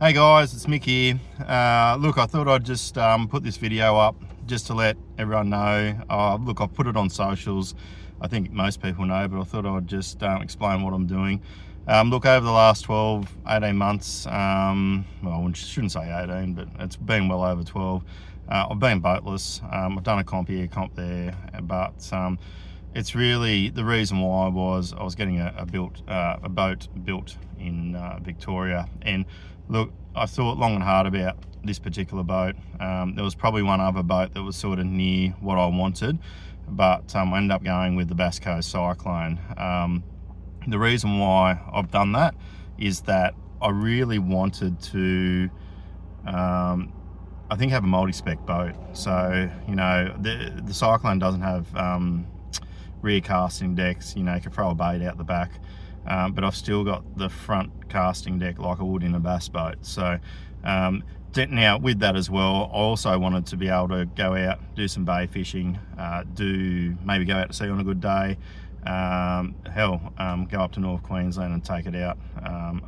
Hey guys, it's Mick here. Look, I thought I'd just put this video up just to let everyone know. Look, I've put it on socials. I think most people know, but I thought I'd just explain what I'm doing. Look, over the last 12, 18 months, well, I shouldn't say 18, but it's been well over 12. I've been boatless. I've done a comp here, comp there, but it's really the reason why I was getting a boat built in Victoria. And look, I thought long and hard about this particular boat. There was probably one other boat that was sort of near what I wanted, but I ended up going with the Bass Coast Cyclone. The reason why I've done that is that I really wanted to I think have a multi-spec boat. So, you know, the Cyclone doesn't have rear casting decks. You know, you can throw a bait out the back, but I've still got the front casting deck like I would in a bass boat. So now with that as well, I also wanted to be able to go out, do some bay fishing, maybe go out to sea on a good day, go up to North Queensland and take it out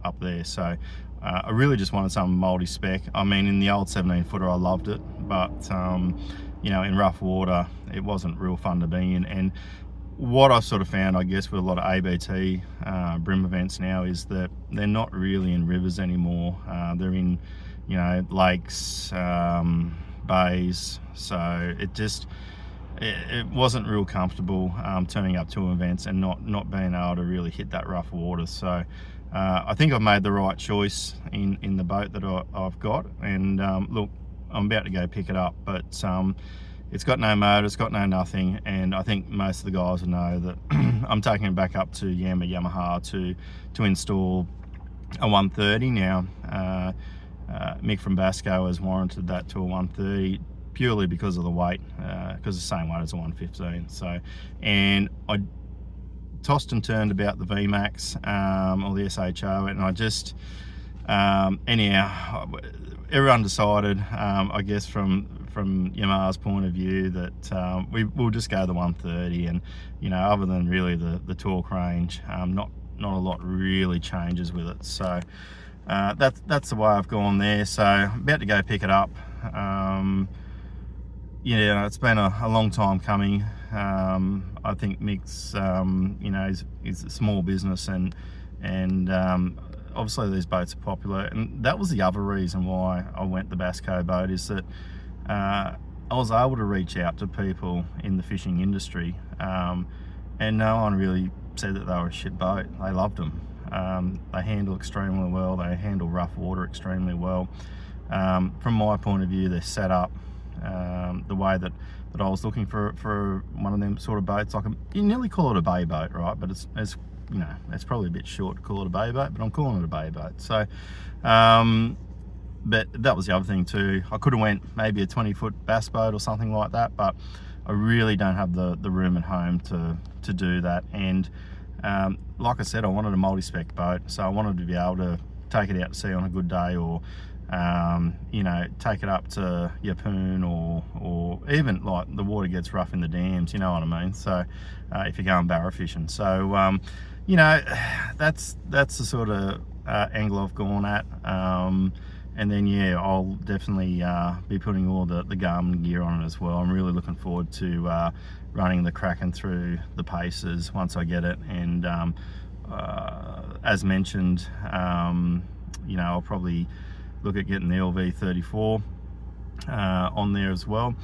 up there. So I really just wanted something multi-spec. I mean, in the old 17 footer I loved it, but you know, in rough water it wasn't real fun to be in. And what I've sort of found, I guess, with a lot of ABT brim events now is that they're not really in rivers anymore. They're in, you know, lakes, bays. So it wasn't real comfortable turning up to events and not being able to really hit that rough water. So I think I've made the right choice in the boat that I've got. And look, I'm about to go pick it up, but it's got no motor, it's got no nothing, and I think most of the guys will know that I'm taking it back up to Yamaha to install a 130 now. Mick from Basco has warranted that to a 130 purely because of the weight, because it's the same weight as a 115. So, and I tossed and turned about the VMAX or the SHO, and I just anyhow, everyone decided, I guess from Yamaha's point of view, that we'll just go the 130, and you know, other than really the torque range, not a lot really changes with it. So that's the way I've gone there. So I'm about to go pick it up. Yeah, it's been a long time coming. I think Mick's, you know, is a small business, and obviously these boats are popular, and that was the other reason why I went the Basco boat, is that I was able to reach out to people in the fishing industry, and no one really said that they were a shit boat. They loved them. They handle extremely well. They handle rough water extremely well. From my point of view, they're set up the way that I was looking for one of them sort of boats. Like you nearly call it a bay boat, right? But it's you know, it's probably a bit short to call it a bay boat, but I'm calling it a bay boat. So but that was the other thing too. I could have went maybe a 20-foot bass boat or something like that, but I really don't have the room at home to do that. And like I said, I wanted a multi-spec boat, so I wanted to be able to take it out to sea on a good day, or you know, take it up to Yeppoon, or even like the water gets rough in the dams, you know what I mean? So if you're going barra fishing. So you know, that's the sort of angle I've gone at. And then yeah, I'll definitely be putting all the Garmin gear on it as well. I'm really looking forward to running the Kraken through the paces once I get it. And as mentioned, you know, I'll probably look at getting the LV34 on there as well.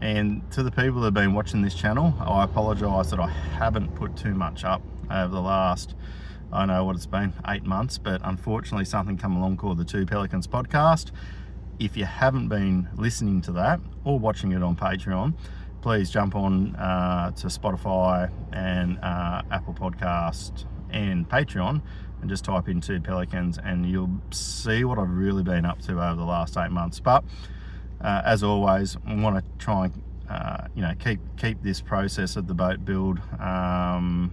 And to the people that have been watching this channel, I apologise that I haven't put too much up over the last, I know what it's been, 8 months, but unfortunately something come along called the Two Pelicans podcast. If you haven't been listening to that or watching it on Patreon, please jump on to Spotify and Apple Podcast and Patreon, and just type in Two Pelicans, and you'll see what I've really been up to over the last 8 months. But as always, I want to try and you know, keep this process of the boat build on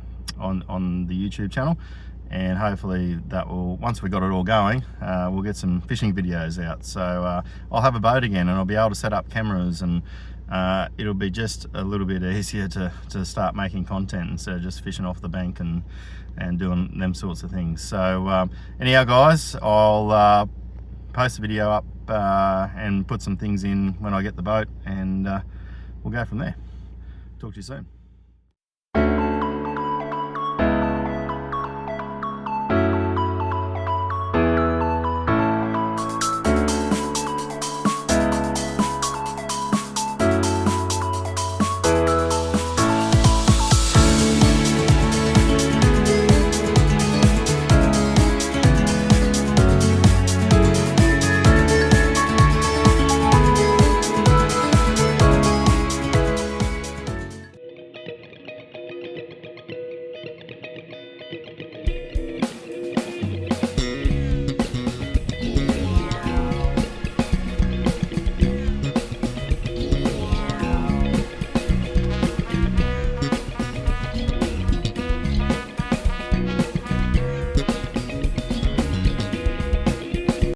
the YouTube channel, and hopefully that will, once we got it all going, we'll get some fishing videos out. So I'll have a boat again, and I'll be able to set up cameras, and it'll be just a little bit easier to start making content instead of just fishing off the bank and doing them sorts of things. So anyhow guys, I'll post a video up and put some things in when I get the boat, and we'll go from there. Talk to you soon.